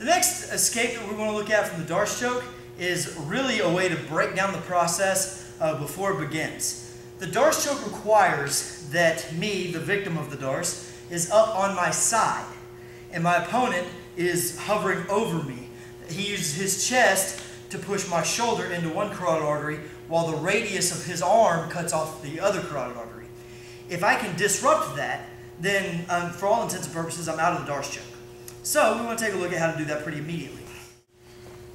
The next escape that we're going to look at from the Darce choke is really a way to break down the process before it begins. The Darce choke requires that me, the victim of the Darce, is up on my side and my opponent is hovering over me. He uses his chest to push my shoulder into one carotid artery while the radius of his arm cuts off the other carotid artery. If I can disrupt that, then for all intents and purposes, I'm out of the Darce choke. So we want to take a look at how to do that pretty immediately.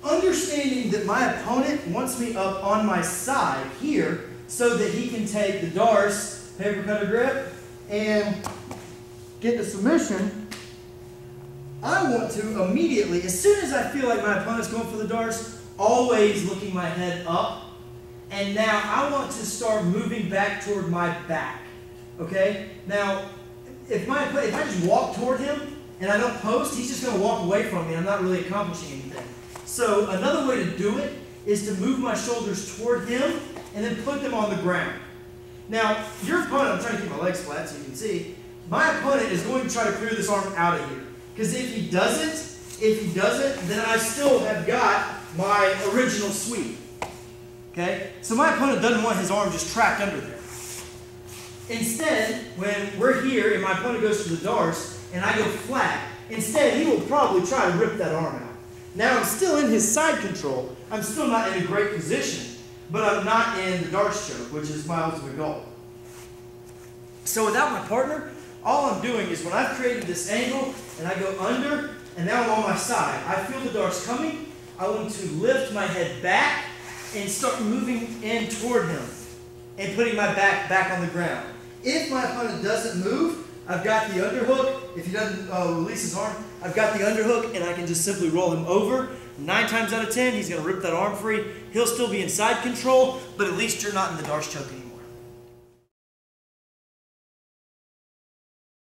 Understanding that my opponent wants me up on my side here so that he can take the Darce paper cutter grip and get the submission, I want to immediately, as soon as I feel like my opponent's going for the Darce, always looking my head up, and now I want to start moving back toward my back. Okay? Now, if I just walk toward him and I don't post, he's just going to walk away from me. I'm not really accomplishing anything. So another way to do it is to move my shoulders toward him and then put them on the ground. Now, your opponent, I'm trying to keep my legs flat so you can see, my opponent is going to try to clear this arm out of here. Because if he doesn't, then I still have got my original sweep. Okay? So my opponent doesn't want his arm just trapped under there. Instead, when we're here and my opponent goes to the Darce and I go flat, instead he will probably try to rip that arm out. Now I'm still in his side control. I'm still not in a great position, but I'm not in the Darce choke, which is my ultimate goal. So without my partner, all I'm doing is when I've created this angle and I go under and now I'm on my side, I feel the Darce coming, I want to lift my head back and start moving in toward him and putting my back on the ground. If my opponent doesn't move, I've got the underhook. If he doesn't release his arm, I've got the underhook and I can just simply roll him over. 9 times out of 10, he's going to rip that arm free. He'll still be in side control, but at least you're not in the Darce choke anymore.